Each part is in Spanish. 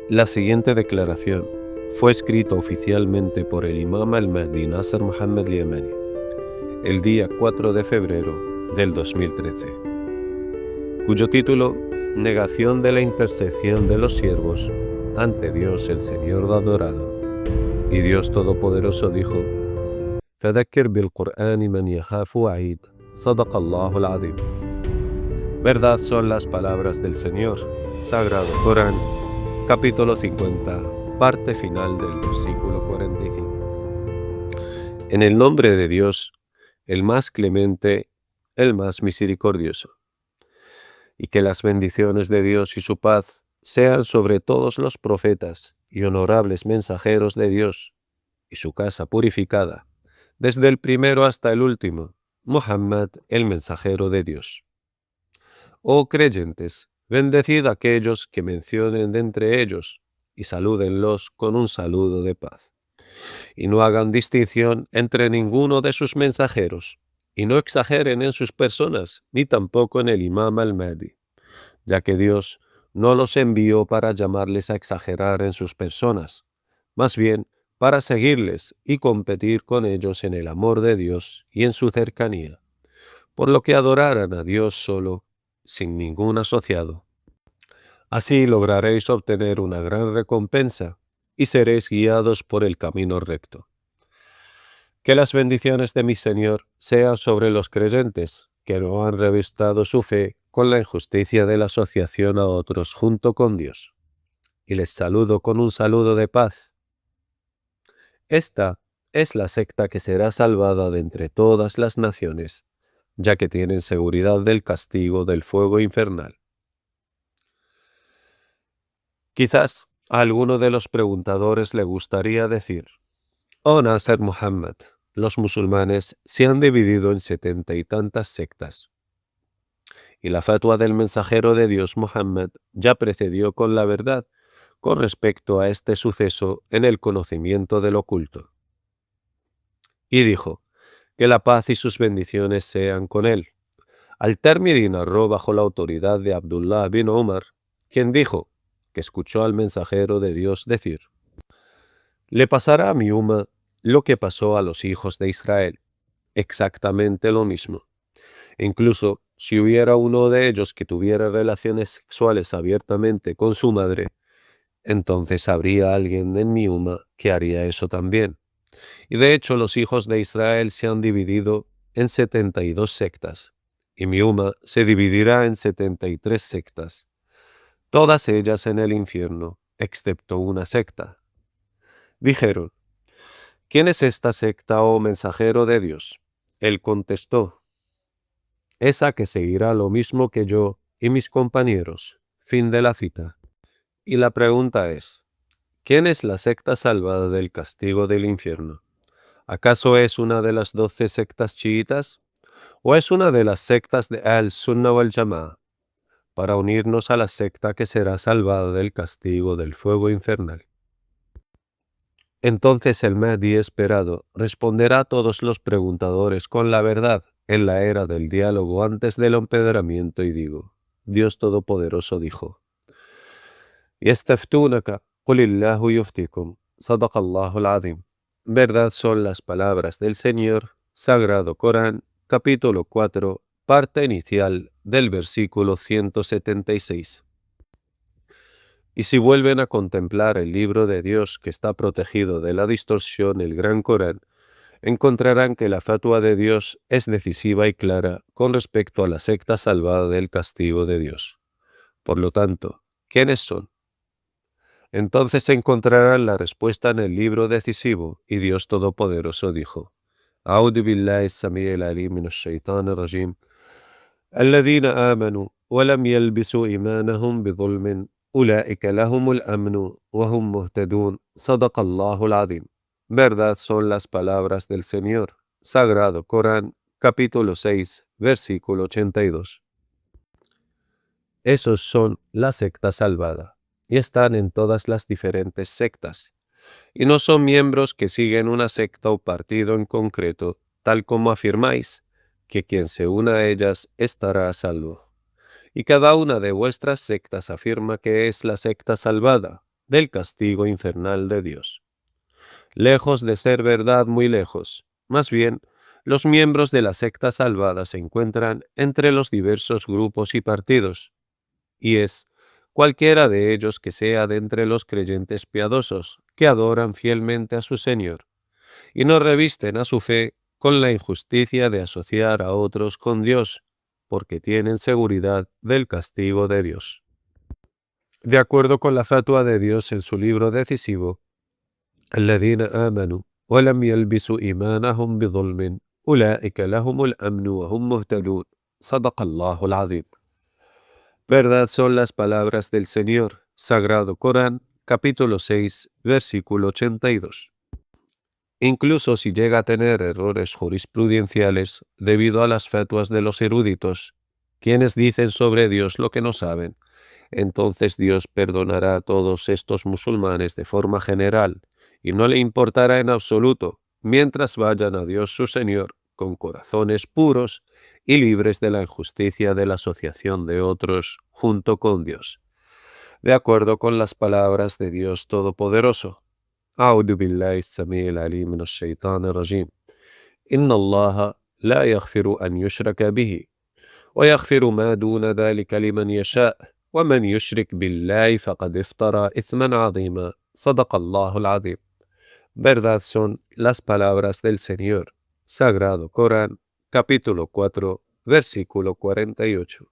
La siguiente declaración fue escrita oficialmente por el Imam al-Mahdi Nasser Muhammad Yemeni el día 4 de febrero del 2013, cuyo título, Negación de la intercesión de los siervos ante Dios el Señor adorado. Y Dios Todopoderoso dijo, فذكر بالقرآن من يخاف وعيد صدق الله العظيم. Verdad son las palabras del Señor, Sagrado Corán, capítulo 50, parte final del versículo 45. En el nombre de Dios, el más clemente, el más misericordioso. Y que las bendiciones de Dios y su paz sean sobre todos los profetas y honorables mensajeros de Dios, y su casa purificada, desde el primero hasta el último, Muhammad, el mensajero de Dios. Oh creyentes, bendecid a aquellos que mencionen de entre ellos, y salúdenlos con un saludo de paz. Y no hagan distinción entre ninguno de sus mensajeros, y no exageren en sus personas, ni tampoco en el Imam al-Mahdi, ya que Dios no los envió para llamarles a exagerar en sus personas, más bien para seguirles y competir con ellos en el amor de Dios y en su cercanía, por lo que adoraran a Dios solo, sin ningún asociado. Así lograréis obtener una gran recompensa y seréis guiados por el camino recto. Que las bendiciones de mi Señor sean sobre los creyentes que no han revistado su fe con la injusticia de la asociación a otros junto con Dios. Y les saludo con un saludo de paz. Esta es la secta que será salvada de entre todas las naciones, ya que tienen seguridad del castigo del fuego infernal. Quizás a alguno de los preguntadores le gustaría decir, oh Nasser Muhammad, los musulmanes se han dividido en 70 y tantas sectas. Y la fatua del mensajero de Dios Muhammad ya precedió con la verdad con respecto a este suceso en el conocimiento del oculto. Y dijo, que la paz y sus bendiciones sean con él. Al-Tirmidhi narró bajo la autoridad de Abdullah bin Umar, quien dijo que escuchó al mensajero de Dios decir, le pasará a mi umma lo que pasó a los hijos de Israel, exactamente lo mismo. Incluso si hubiera uno de ellos que tuviera relaciones sexuales abiertamente con su madre, entonces habría alguien en mi umma que haría eso también. Y de hecho los hijos de Israel se han dividido en 72 sectas, y mi umma se dividirá en 73 sectas, todas ellas en el infierno, excepto una secta. Dijeron, ¿quién es esta secta, oh mensajero de Dios? Él contestó, esa que seguirá lo mismo que yo y mis compañeros. Fin de la cita. Y la pregunta es, ¿quién es la secta salvada del castigo del infierno? ¿Acaso es una de las 12 sectas chiitas? ¿O es una de las sectas de Al-Sunnah wal Jama'a, para unirnos a la secta que será salvada del castigo del fuego infernal? Entonces el Mahdi esperado responderá a todos los preguntadores con la verdad en la era del diálogo antes del empedramiento y digo, Dios Todopoderoso dijo, يستفتونك قل الله يفتيكم صدق الله العظيم. Verdad son las palabras del Señor, Sagrado Corán, capítulo 4, parte inicial del versículo 176. Y si vuelven a contemplar el libro de Dios que está protegido de la distorsión, el Gran Corán, encontrarán que la fatua de Dios es decisiva y clara con respecto a la secta salvada del castigo de Dios. Por lo tanto, ¿quiénes son? Entonces encontrarán la respuesta en el libro decisivo, y Dios Todopoderoso dijo, أعوذ بالله السميع العليم من الشيطان الرجيم الذين آمنوا ولم يلبسوا إيمانهم بظلم أولئك لهم الأمن وهم مهتدون صدق الله العظيم. Verdad son las palabras del Señor. Sagrado Corán, capítulo 6, versículo 82. Esos son la secta salvada, y están en todas las diferentes sectas, y no son miembros que siguen una secta o partido en concreto, tal como afirmáis, que quien se una a ellas estará a salvo. Y cada una de vuestras sectas afirma que es la secta salvada, del castigo infernal de Dios. Lejos de ser verdad, muy lejos. Más bien, los miembros de la secta salvada se encuentran entre los diversos grupos y partidos, y es cualquiera de ellos que sea de entre los creyentes piadosos que adoran fielmente a su Señor, y no revisten a su fe con la injusticia de asociar a otros con Dios, porque tienen seguridad del castigo de Dios. De acuerdo con la fatua de Dios en su libro decisivo, الذين آمنوا ولم يلبسوا إيمانهم بظلم أولئك لهم الأمن وهم مهتدون. صدق الله العظيم. Verdad son las palabras del Señor. Sagrado Corán, capítulo 6, versículo 82. Incluso si llega a tener errores jurisprudenciales debido a las fatuas de los eruditos, quienes dicen sobre Dios lo que no saben, entonces Dios perdonará a todos estos musulmanes de forma general y no le importará en absoluto, mientras vayan a Dios su Señor con corazones puros y libres de la injusticia de la asociación de otros junto con Dios. De acuerdo con las palabras de Dios Todopoderoso. أعوذ بالله السميع العليم من الشيطان الرجيم. إن الله لا يغفر أن يشرك به ويغفر ما دون ذلك لمن يشاء ومن يشرك بالله فقد افترى إثما عظيما. صدق الله العظيم. Verdad son las palabras del Señor. Sagrado Corán, capítulo 4, versículo 48.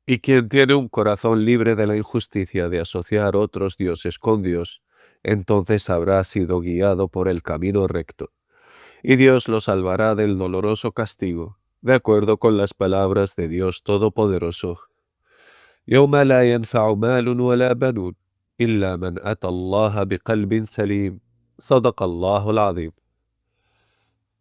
Y quien tiene un corazón libre de la injusticia de asociar otros dioses con Dios, entonces habrá sido guiado por el camino recto, y Dios lo salvará del doloroso castigo, de acuerdo con las palabras de Dios Todopoderoso. يوم لا ينفع مال ولا بنون إلا من أتى الله بقلب سليم. صدق الله العظيم.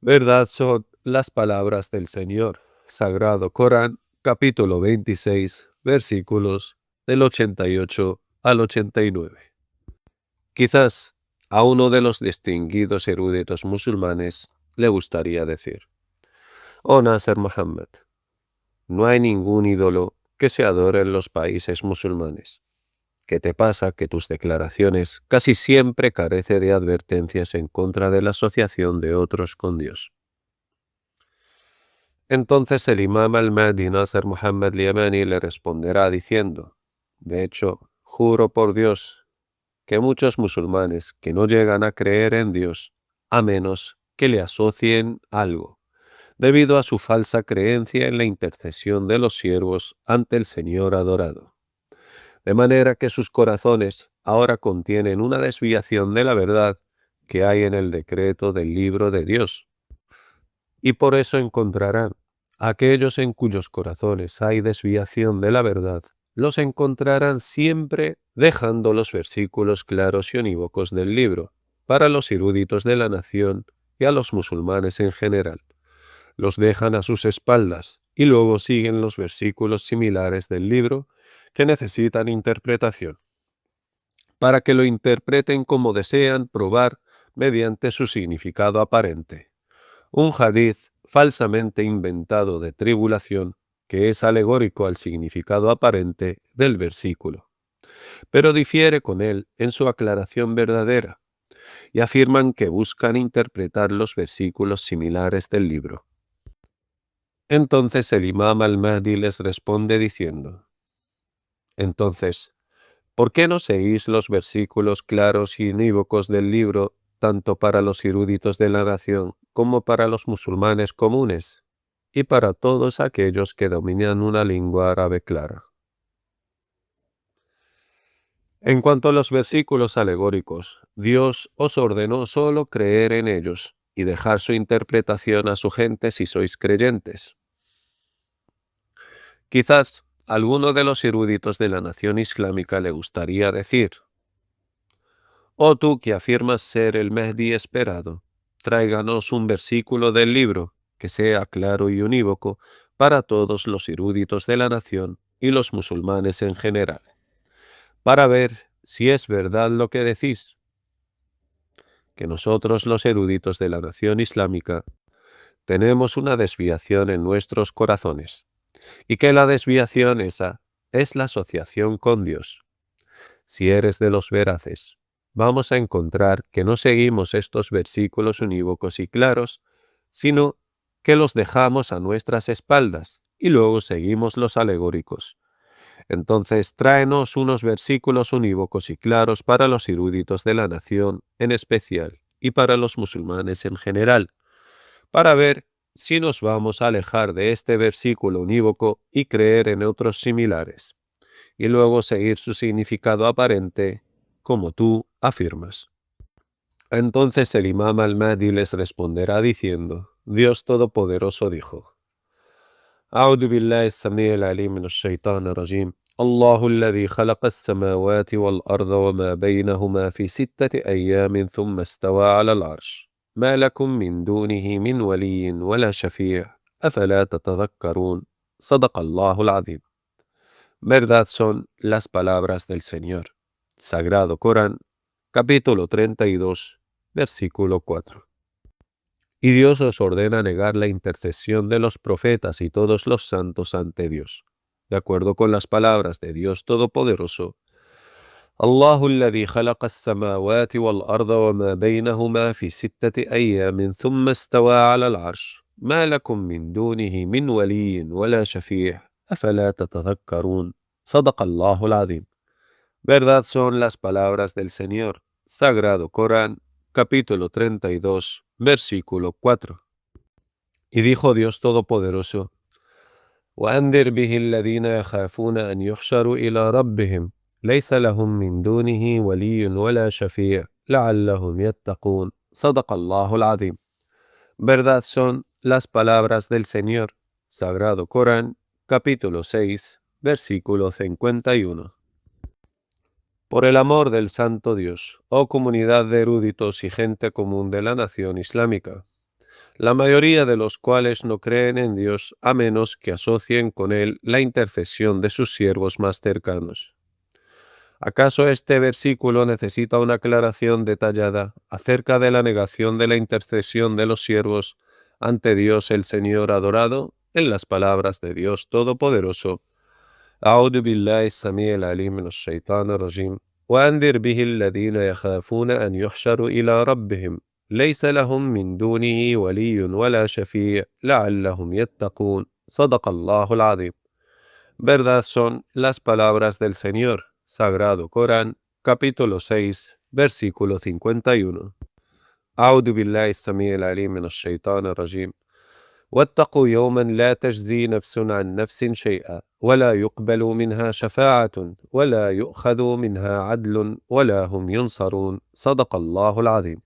Verdad son las palabras del Señor. Sagrado Corán, capítulo 26, versículos del 88 al 89. Quizás a uno de los distinguidos eruditos musulmanes le gustaría decir: «Oh Nasser Muhammad, no hay ningún ídolo que se adore en los países musulmanes. ¿Qué te pasa que tus declaraciones casi siempre carecen de advertencias en contra de la asociación de otros con Dios?» Entonces el imam al-Mahdi Nasser Muhammad Yamani le responderá diciendo: «De hecho, juro por Dios que muchos musulmanes que no llegan a creer en Dios, a menos que le asocien algo, debido a su falsa creencia en la intercesión de los siervos ante el Señor adorado. De manera que sus corazones ahora contienen una desviación de la verdad que hay en el decreto del libro de Dios. Y por eso encontrarán aquellos en cuyos corazones hay desviación de la verdad, los encontrarán siempre dejando los versículos claros y unívocos del libro, para los eruditos de la nación y a los musulmanes en general. Los dejan a sus espaldas y luego siguen los versículos similares del libro que necesitan interpretación, para que lo interpreten como desean probar mediante su significado aparente. Un hadith falsamente inventado de tribulación que es alegórico al significado aparente del versículo, pero difiere con él en su aclaración verdadera, y afirman que buscan interpretar los versículos similares del libro. Entonces el imam al-Mahdi les responde diciendo: «Entonces, ¿por qué no seguís los versículos claros y unívocos del libro tanto para los eruditos de la nación como para los musulmanes comunes y para todos aquellos que dominan una lengua árabe clara?» En cuanto a los versículos alegóricos, Dios os ordenó solo creer en ellos y dejar su interpretación a su gente si sois creyentes. Quizás a alguno de los eruditos de la nación islámica le gustaría decir: «Oh tú que afirmas ser el Mehdi esperado, tráiganos un versículo del libro que sea claro y unívoco para todos los eruditos de la nación y los musulmanes en general, para ver si es verdad lo que decís, que nosotros los eruditos de la nación islámica tenemos una desviación en nuestros corazones, y que la desviación esa es la asociación con Dios. si eres de los veraces. Vamos a encontrar que no seguimos estos versículos unívocos y claros, sino que los dejamos a nuestras espaldas y luego seguimos los alegóricos. Entonces, tráenos unos versículos unívocos y claros para los eruditos de la nación en especial y para los musulmanes en general, para ver si nos vamos a alejar de este versículo unívoco y creer en otros similares, y luego seguir su significado aparente, como tú afirmas. Entonces el imam al-Mahdi les responderá diciendo, Dios Todopoderoso dijo, أعوذ بالله السميع العليم من الشيطان الرجيم الله الذي خلق السماوات والأرض وما بينهما في 6 أيام ثم استوى على العرش ما لكم من دونه من ولي ولا شفيع أفلا تتذكرون صدق الله العظيم. Verdad son las palabras del Señor. Sagrado Corán, capítulo 32, versículo 4. Y Dios os ordena negar la intercesión de los profetas y todos los santos ante Dios. De acuerdo con las palabras de Dios Todopoderoso, Allahu alladhi khalaqa as-samawati wal-arda wa ma baynahuma fi 6 أيام ثم استوى على العرش ما لكم من دونه من ولي ولا شفيع أفلا تتذكرون صدق الله العظيم. Verdad son las palabras del Señor. Sagrado Corán, capítulo 32, versículo 4. Y dijo Dios Todopoderoso, وأنذر به الذين يخافون أن يحشروا إلى ربهم ليس لهم من دونه ولي ولا شفيع لعلهم يتقون صدق الله العظيم. Verdad son las palabras del Señor. Sagrado Corán, capítulo 6, versículo 51. Por el amor del Santo Dios, oh comunidad de eruditos y gente común de la nación islámica, la mayoría de los cuales no creen en Dios a menos que asocien con Él la intercesión de sus siervos más cercanos. ¿Acaso este versículo necesita una aclaración detallada acerca de la negación de la intercesión de los siervos ante Dios el Señor adorado? En las palabras de Dios Todopoderoso, أعوذ بالله السميع العليم من الشيطان الرجيم وأنذر به الذين يخافون أن يحشروا إلى ربهم ليس لهم من دونه ولي ولا شفيع لعلهم يتقون صدق الله العظيم. Verdad son las palabras del Señor. Sagrado Corán, capítulo 6, versículo 51. أعوذ بالله السميع العليم من الشيطان الرجيم واتقوا يوما لا تجزي نفس عن نفس شيئا ولا يقبل منها شفاعة ولا يؤخذ منها عدل ولا هم ينصرون صدق الله العظيم.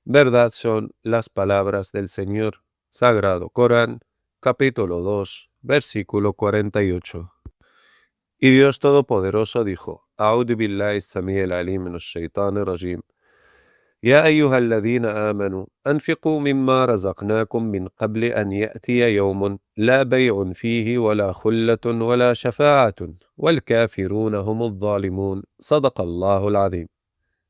Verdad son las palabras del Señor. Sagrado Corán, capítulo 2, versículo 48. Y Dios Todopoderoso dijo, أعوذ بالله السميع العليم من الشيطان الرجيم يا أيها الذين آمنوا أنفقوا مما رزقناكم من قبل أن يأتي يوم لا بيع فيه ولا خلة ولا شفاعة والكافرون هم الظالمون صدق الله العظيم.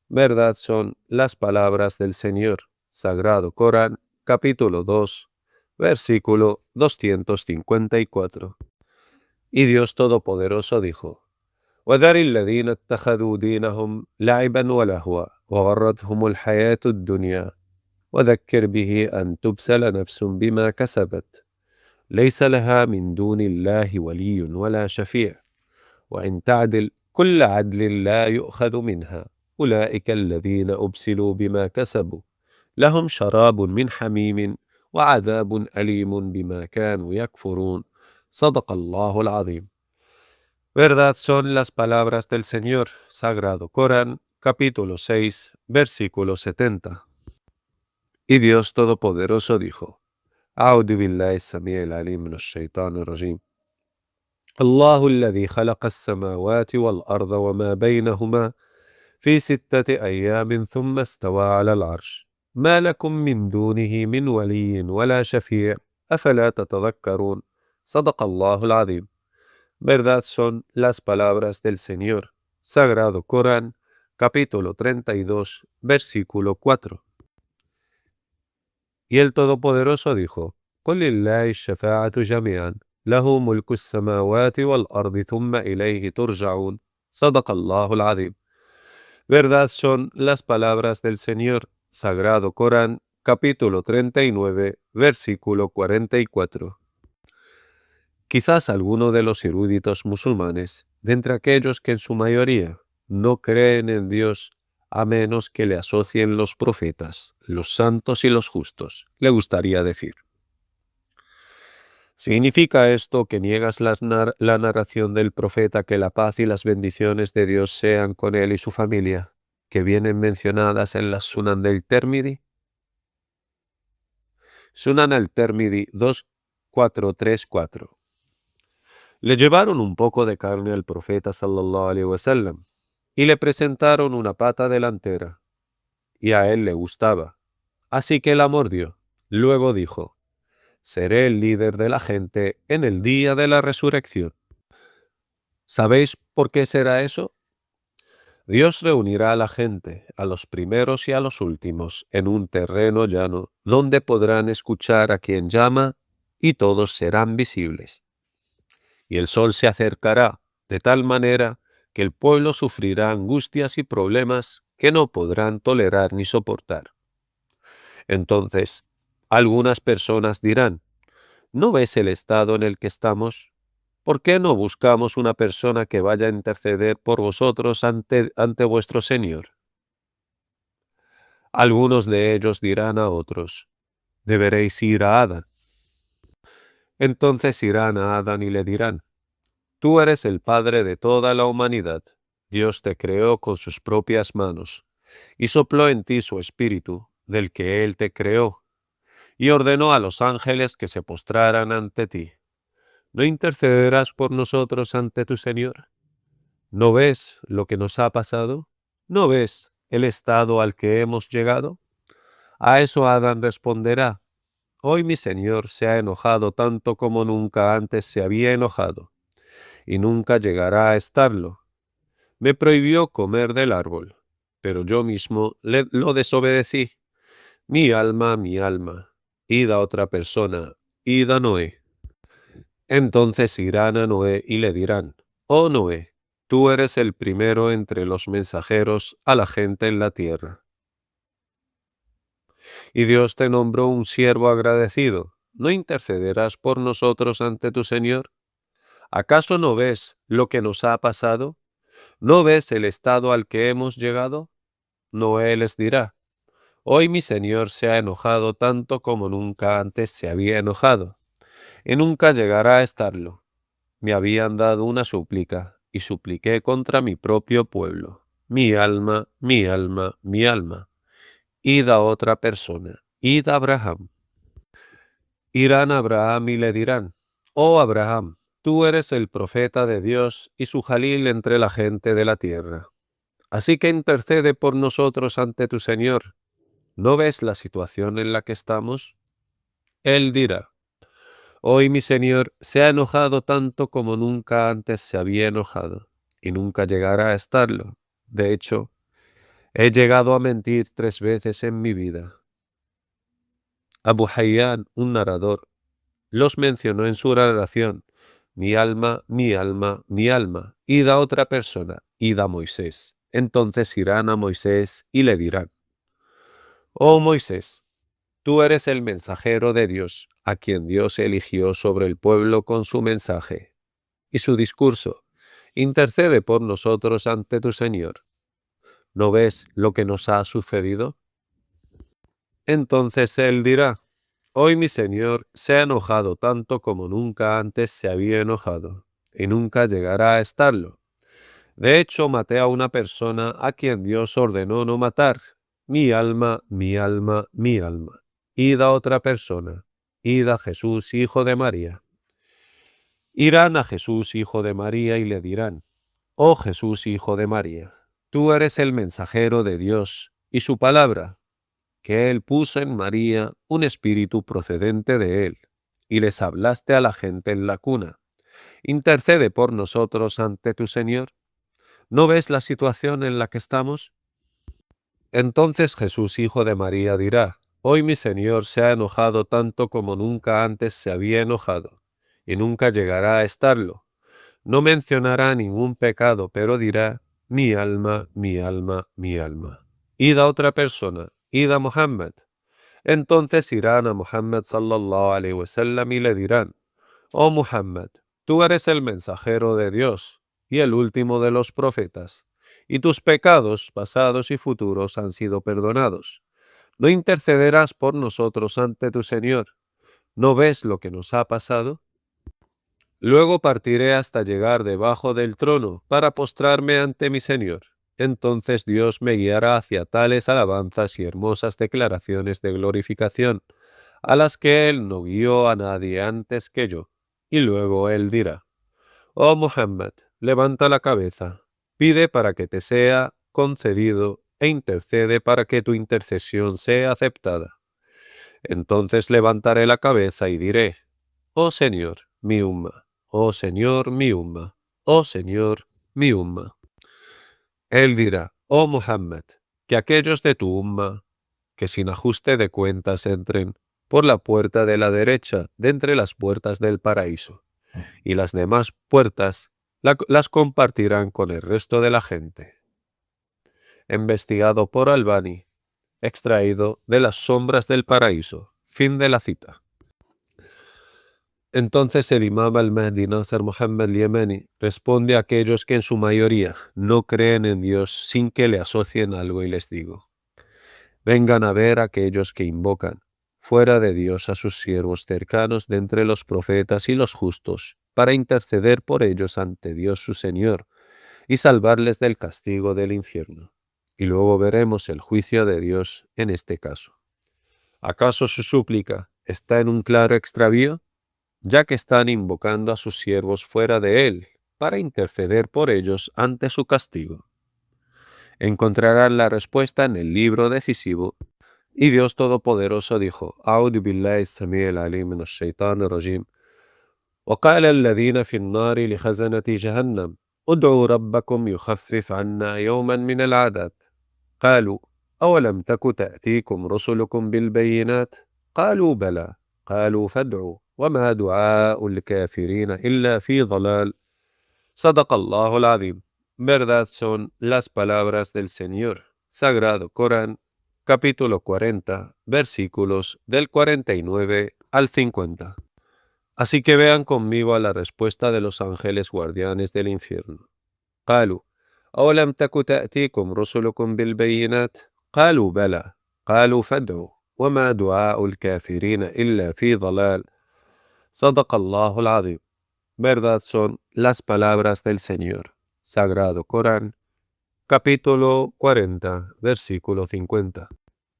Verdad son las palabras del Señor. Sagrado Corán, capítulo 2, versículo 254. Y Dios Todopoderoso dijo, وذر الذين اتخذوا دينهم لعبا ولهوا وغرتهم الحياة الدنيا وذكر به أن تبسل نفس بما كسبت ليس لها من دون الله ولي ولا شفيع وإن تعدل كل عدل لا يؤخذ منها أولئك الذين أبسلوا بما كسبوا لهم شراب من حميم وعذاب أليم بما كانوا يكفرون صدق الله العظيم. Verdad son las palabras del Señor. Sagrado Corán, capítulo 6, versículo 70. Y Dios Todopoderoso dijo, أعوذ بالله السميع العليم من الشيطان الرجيم الله الذي خلق السماوات والأرض وما بينهما في 6 أيام ثم استوى على العرش ما لكم من دونه من ولي ولا شفيع أفلا تتذكرون صدق الله العظيم. Verdad son las palabras del Señor. Sagrado Corán, capítulo 32, versículo 4. Y el Todopoderoso dijo, قل لله الشفاعة جميعا له ملك السماوات والأرض ثم إليه ترجعون Sadaqallahu al-Azim. Verdad son las palabras del Señor. Sagrado Corán, capítulo 39, versículo 44. Quizás alguno de los eruditos musulmanes, de entre aquellos que en su mayoría no creen en Dios a menos que le asocien los profetas, los santos y los justos, le gustaría decir: ¿significa esto que niegas la narración del profeta que la paz y las bendiciones de Dios sean con él y su familia, que vienen mencionadas en la Sunan del Tirmidhi? Sunan al-Tirmidhi 2434. Le llevaron un poco de carne al profeta sallallahu alaihi wasallam y le presentaron una pata delantera, y a él le gustaba, así que la mordió. Luego dijo: seré el líder de la gente en el día de la resurrección. ¿Sabéis por qué será eso? Dios reunirá a la gente, a los primeros y a los últimos, en un terreno llano, donde podrán escuchar a quien llama, y todos serán visibles. Y el sol se acercará, de tal manera que el pueblo sufrirá angustias y problemas que no podrán tolerar ni soportar. Entonces, algunas personas dirán: ¿no ves el estado en el que estamos? ¿Por qué no buscamos una persona que vaya a interceder por vosotros ante vuestro Señor? Algunos de ellos dirán a otros: deberéis ir a Adán. Entonces irán a Adán y le dirán: tú eres el padre de toda la humanidad. Dios te creó con sus propias manos, y sopló en ti su espíritu, del que Él te creó, y ordenó a los ángeles que se postraran ante ti. ¿No intercederás por nosotros ante tu Señor? ¿No ves lo que nos ha pasado? ¿No ves el estado al que hemos llegado? A eso Adán responderá: hoy mi Señor se ha enojado tanto como nunca antes se había enojado, y nunca llegará a estarlo. Me prohibió comer del árbol, pero yo mismo lo desobedecí. Mi alma, id a otra persona, id a Noé. Entonces irán a Noé y le dirán: oh Noé, tú eres el primero entre los mensajeros a la gente en la tierra. Y Dios te nombró un siervo agradecido. ¿No intercederás por nosotros ante tu Señor? ¿Acaso no ves lo que nos ha pasado? ¿No ves el estado al que hemos llegado? Noé les dirá: hoy mi Señor se ha enojado tanto como nunca antes se había enojado, y nunca llegará a estarlo. Me habían dado una súplica, y supliqué contra mi propio pueblo. Mi alma, mi alma, mi alma. Id a otra persona, id a Abraham. Irán a Abraham y le dirán: oh Abraham, tú eres el profeta de Dios y su jalil entre la gente de la tierra. Así que intercede por nosotros ante tu Señor. ¿No ves la situación en la que estamos? Él dirá: hoy mi Señor se ha enojado tanto como nunca antes se había enojado, y nunca llegará a estarlo. De hecho, he llegado a mentir 3 veces en mi vida. Abu Hayyan, un narrador, los mencionó en su narración: mi alma, mi alma, mi alma. Id a otra persona, id a Moisés. Entonces irán a Moisés y le dirán: oh Moisés, tú eres el mensajero de Dios, a quien Dios eligió sobre el pueblo con su mensaje y su discurso. Intercede por nosotros ante tu Señor. ¿No ves lo que nos ha sucedido? Entonces él dirá: hoy mi Señor se ha enojado tanto como nunca antes se había enojado, y nunca llegará a estarlo. De hecho, maté a una persona a quien Dios ordenó no matar. Mi alma, mi alma, mi alma. Id a otra persona. Id a Jesús, hijo de María. Irán a Jesús, hijo de María, y le dirán: oh Jesús, hijo de María, tú eres el mensajero de Dios, y su palabra, que Él puso en María un espíritu procedente de Él, y les hablaste a la gente en la cuna. Intercede por nosotros ante tu Señor. ¿No ves la situación en la que estamos? Entonces Jesús, hijo de María, dirá: hoy mi Señor se ha enojado tanto como nunca antes se había enojado, y nunca llegará a estarlo. No mencionará ningún pecado, pero dirá, mi alma, mi alma, mi alma. Id a otra persona, id a Muhammad. Entonces irán a Muhammad sallallahu alaihi wasallam y le dirán, oh Muhammad, tú eres el mensajero de Dios y el último de los profetas, y tus pecados pasados y futuros han sido perdonados. ¿No intercederás por nosotros ante tu Señor? ¿No ves lo que nos ha pasado? Luego partiré hasta llegar debajo del trono para postrarme ante mi Señor. Entonces Dios me guiará hacia tales alabanzas y hermosas declaraciones de glorificación, a las que Él no guió a nadie antes que yo. Y luego Él dirá, oh Muhammad, levanta la cabeza, pide para que te sea concedido e intercede para que tu intercesión sea aceptada. Entonces levantaré la cabeza y diré, oh Señor, mi umma, oh Señor, mi umma, oh Señor, mi umma. Él dirá, oh Muhammad, que aquellos de tu umma, que sin ajuste de cuentas entren por la puerta de la derecha de entre las puertas del paraíso, y las demás puertas las compartirán con el resto de la gente. Investigado por Albani, extraído de Las sombras del paraíso. Fin de la cita. Entonces el imam al-Mahdi Nasr Muhammad al-Yamani responde a aquellos que en su mayoría no creen en Dios sin que le asocien algo y les digo, vengan a ver a aquellos que invocan fuera de Dios a sus siervos cercanos de entre los profetas y los justos para interceder por ellos ante Dios su Señor y salvarles del castigo del infierno. Y luego veremos el juicio de Dios en este caso. ¿Acaso su súplica está en un claro extravío? Ya que están invocando a sus siervos fuera de él, para interceder por ellos ante su castigo. Encontrarán la respuesta en el libro decisivo, y Dios Todopoderoso dijo, A'udhu billahi as-sami'il alim min ash-shaytan ar-rajim, وقال الذين في النار لخزنة جهنم ادعوا ربكم يخفف عنا يوما من العذاب قالوا أولم تك تأتيكم رسلكم بالبينات قالوا بلى قالوا فادعوا وما دعاء الكافرين إلا في ضلال صدق الله العظيم. Verdad son las palabras del Señor. Sagrado Corán, capítulo 40, versículos del 49 al 50. Así que vean conmigo a la respuesta de los ángeles guardianes del infierno. قالوا أولم تك تأتيكم رسلكم بالبينات قالوا بلى قالوا فادعوا وما دعاء الكافرين إلا في ضلال صدق الله العظيم. Verdad son las palabras del Señor. Sagrado Corán, capítulo 40, versículo 50.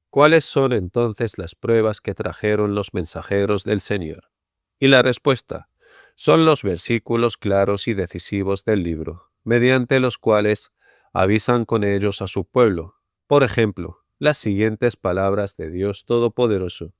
¿Cuáles son entonces las pruebas que trajeron los mensajeros del Señor? Y la respuesta son los versículos claros y decisivos del libro, mediante los cuales avisan con ellos a su pueblo. Por ejemplo, las siguientes palabras de Dios Todopoderoso.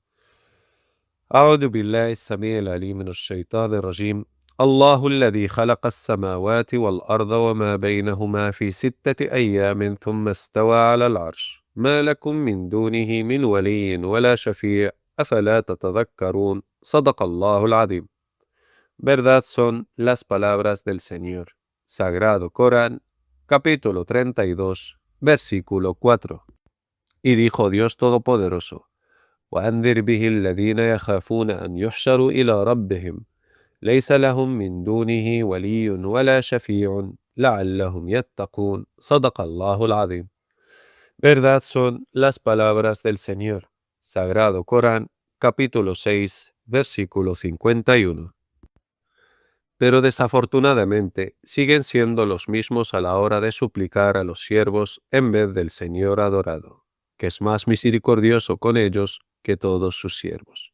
أعوذ بالله السميع العليم من الشيطان الرجيم الله الذي خلق السماوات والأرض وما بينهما في 6 أيام ثم استوى على العرش ما لكم من دونه من ولي ولا شفيع أفلا تتذكرون صدق الله العظيم. Verdad son las palabras del Señor. Sagrado Corán, capítulo 32, versículo 4. Y dijo Dios Todopoderoso, وأنذر به الذين يخافون أن يحشروا إلى ربهم ليس لهم من دونه ولي ولا شفيع لعلهم يتقون صدق الله العظيم. Verdad son las palabras del Señor. Sagrado Corán, capítulo 6, versículo 51. Pero desafortunadamente siguen siendo los mismos a la hora de suplicar a los siervos en vez del Señor adorado, que es más misericordioso con ellos que todos sus siervos.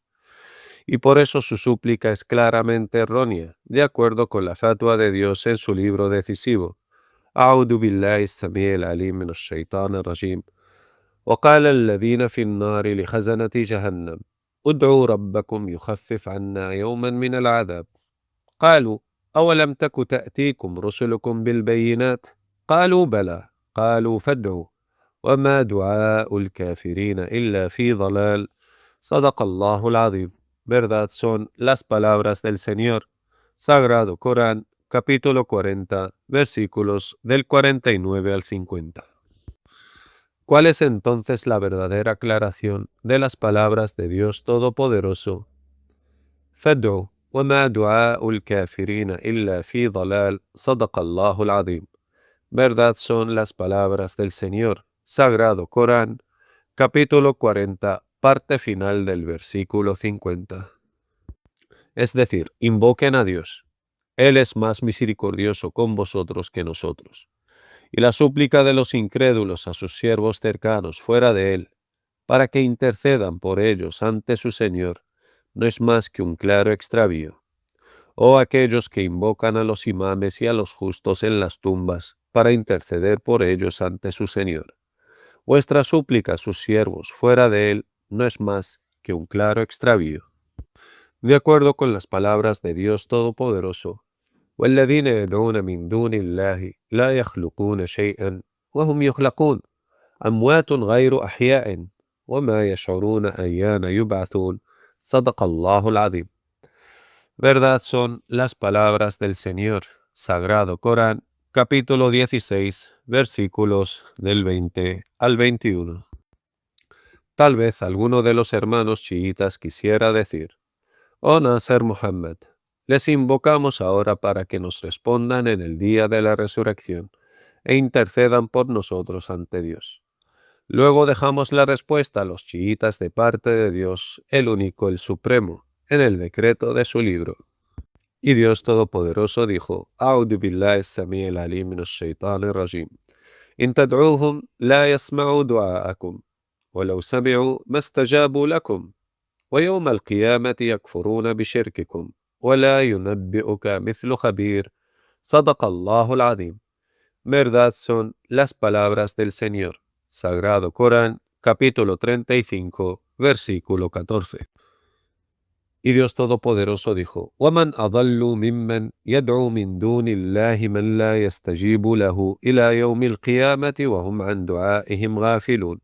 Y por eso su súplica es claramente errónea, de acuerdo con la fatwa de Dios en su libro decisivo. أعوذ بالله السميع العليم من الشيطان الرجيم وقال الذين في النار لخزنة جهنم ادعوا ربكم يخفف عنا يوما من العذاب قالوا أولم تك تأتيكم رسلكم بالبينات قالوا بلى قالوا فادعوا وما دعاء الكافرين إلا في ضلال صدق الله العظيم. Verdad son las palabras del Señor. Sagrado Corán, capítulo 40, versículos del 49 al 50. ¿Cuál es entonces la verdadera aclaración de las palabras de Dios Todopoderoso? فادعوا وما دعاء الكافرين إلا في ضلال صدق الله العظيم. Verdad son las palabras del Señor. Sagrado Corán, capítulo 40, parte final del versículo 50. Es decir, invoquen a Dios. Él es más misericordioso con vosotros que nosotros. Y la súplica de los incrédulos a sus siervos cercanos fuera de Él, para que intercedan por ellos ante su Señor, no es más que un claro extravío. Oh aquellos que invocan a los imames y a los justos en las tumbas, para interceder por ellos ante su Señor. Vuestra súplica a sus siervos fuera de Él no es más que un claro extravío. De acuerdo con las palabras de Dios Todopoderoso, والذين يدعون من دون الله لا يخلقون شيئا وهم يخلقون أموات غير أحياء وما يشعرون أيان يبعثون صدق الله العظيم. Verdad son las palabras del Señor. Sagrado Corán, capítulo 16, versículos del 20 al 21. Tal vez alguno de los hermanos chiitas quisiera decir: Oh Nasser Muhammad, les invocamos ahora para que nos respondan en el día de la resurrección e intercedan por nosotros ante Dios. Luego dejamos la respuesta a los chiitas de parte de Dios, el único, el supremo, en el decreto de su libro. Y Dios Todopoderoso dijo: A'udhu billahi as-sami'il alim minash shaitanir rajim. In tad'uuhum la yasma'u du'aakum, walau sami'u mastajabu lakum. ويوم القيامة يكفرون بشرككم ولا ينبئك مثل خبير صدق الله العظيم. Verdad son las palabras del Señor. Sagrado Corán, capítulo 35, versículo 14. Y Dios Todopoderoso dijo: وَمَنْ أَضَلُّ مِمَّنْ يَدْعُو مِنْ دُونِ اللَّهِ مَنْ لَا يَسْتَجِيبُ لَهُ إِلَى يَوْمِ الْقِيَامَةِ وَهُمْ عَنْ دُعَائِهِمْ غَافِلُونَ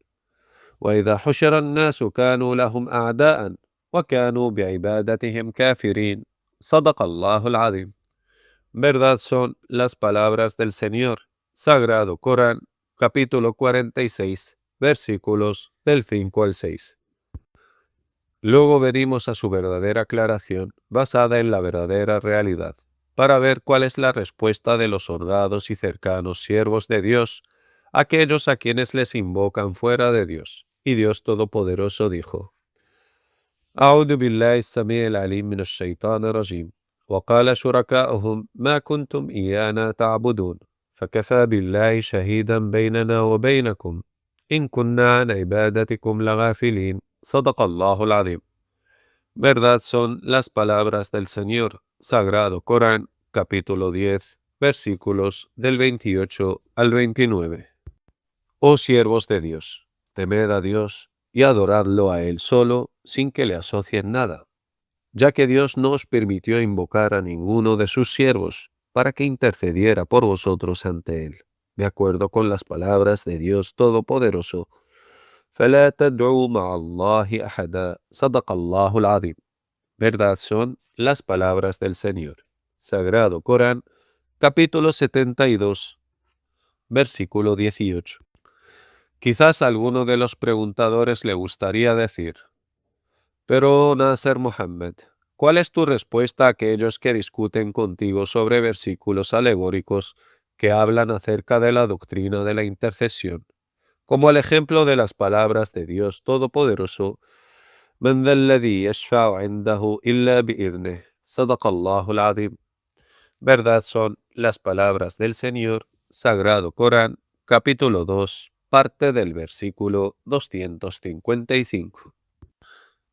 وإذا حشر الناس كانوا لهم أعداء وكانوا بعبادتهم كافرين صدق الله العظيم. Verdad son las palabras del Señor. Sagrado Corán, capítulo 46, versículos del 5 al 6. Luego venimos a su verdadera aclaración, basada en la verdadera realidad, para ver cuál es la respuesta de los honrados y cercanos siervos de Dios, aquellos a quienes les invocan fuera de Dios. Y Dios Todopoderoso dijo: أعوذ بالله السميع العليم من الشيطان الرجيم وقال شركاؤهم ما كنتم إيانا تعبدون فكفى بالله شهيدا بيننا وبينكم إن كنا عن عبادتكم لغافلين صدق الله العظيم. Verdad son las palabras del Señor. Sagrado Corán, capítulo 10, versículos del 28 al 29. Oh siervos de Dios, temed a Dios y adoradlo a Él solo, sin que le asocien nada, ya que Dios no os permitió invocar a ninguno de sus siervos para que intercediera por vosotros ante Él, de acuerdo con las palabras de Dios Todopoderoso. فَلَا تَدْعُوا مَعَ اللَّهِ أَحَدًا صَدَقَ اللَّهُ الْعَظِيمُ. Verdad son las palabras del Señor. Sagrado Corán, capítulo 72, versículo 18. Quizás a alguno de los preguntadores le gustaría decir: pero Nasser Muhammad, ¿cuál es tu respuesta a aquellos que discuten contigo sobre versículos alegóricos que hablan acerca de la doctrina de la intercesión, como el ejemplo de las palabras de Dios Todopoderoso: من ذا الذي يشفع عنده إلا بإذنه صدق الله العظيم? Verdad son las palabras del Señor. Sagrado Corán, capítulo 2, parte del versículo 255.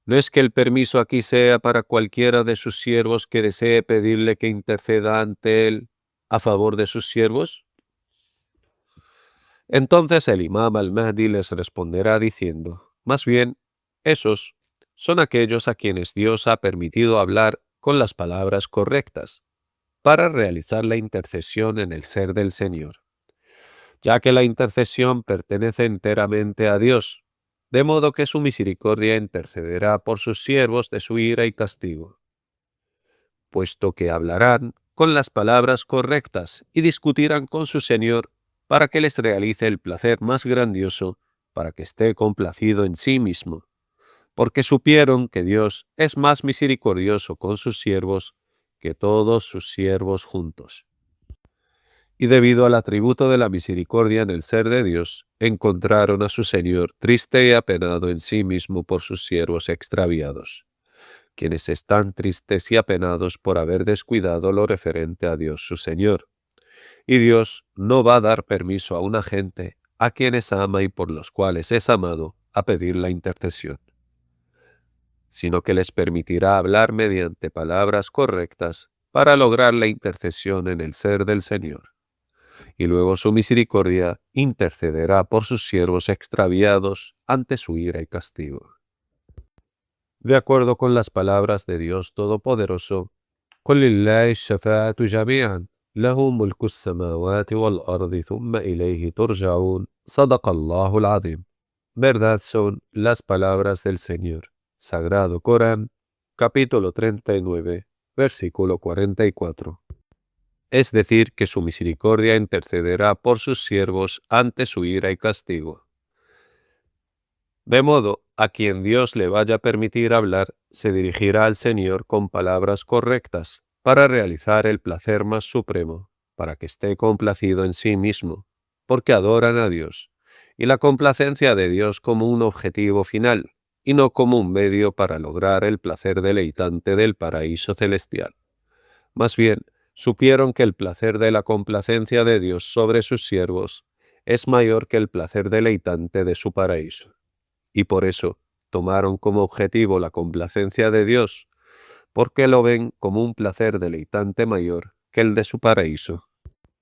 ¿No es que el permiso aquí sea para cualquiera de sus siervos que desee pedirle que interceda ante él a favor de sus siervos? Entonces el imam al-Mahdi les responderá diciendo: más bien, esos son aquellos a quienes Dios ha permitido hablar con las palabras correctas para realizar la intercesión en el ser del Señor, ya que la intercesión pertenece enteramente a Dios, de modo que su misericordia intercederá por sus siervos de su ira y castigo, puesto que hablarán con las palabras correctas y discutirán con su Señor para que les realice el placer más grandioso, para que esté complacido en sí mismo, porque supieron que Dios es más misericordioso con sus siervos que todos sus siervos juntos. Y debido al atributo de la misericordia en el ser de Dios, encontraron a su Señor triste y apenado en sí mismo por sus siervos extraviados, quienes están tristes y apenados por haber descuidado lo referente a Dios su Señor. Y Dios no va a dar permiso a una gente a quienes ama y por los cuales es amado a pedir la intercesión, sino que les permitirá hablar mediante palabras correctas para lograr la intercesión en el ser del Señor. Y luego su misericordia intercederá por sus siervos extraviados ante su ira y castigo. De acuerdo con las palabras de Dios Todopoderoso, قل لله الشفاعة جميعا له ملك السماوات والأرض ثم إليه ترجعون صدق الله العظيم. Verdad son las palabras del Señor. Sagrado Corán, capítulo 39, versículo 44. Es decir, que su misericordia intercederá por sus siervos ante su ira y castigo. De modo, a quien Dios le vaya a permitir hablar, se dirigirá al Señor con palabras correctas, para realizar el placer más supremo, para que esté complacido en sí mismo, porque adoran a Dios, y la complacencia de Dios como un objetivo final, y no como un medio para lograr el placer deleitante del paraíso celestial. Más bien, supieron que el placer de la complacencia de Dios sobre sus siervos es mayor que el placer deleitante de su paraíso, y por eso tomaron como objetivo la complacencia de Dios, porque lo ven como un placer deleitante mayor que el de su paraíso.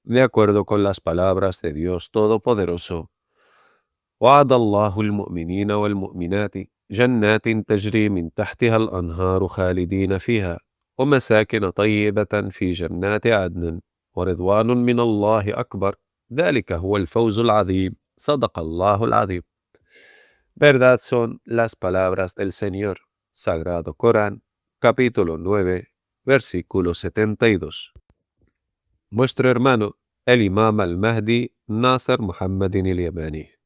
De acuerdo con las palabras de Dios Todopoderoso, وعد الله المؤمنين والمؤمنات جنات تجري من تحتها الأنهار خالدين فيها ومساكن طيبة في جنات عدن ورضوان من الله أكبر ذلك هو الفوز العظيم صدق الله العظيم. Verdad son las palabras del Señor. Sagrado Corán, capítulo 9, versículo 72. Vuestro hermano, el Imam al-Mahdi Nasr Muhammadin al-Yamani.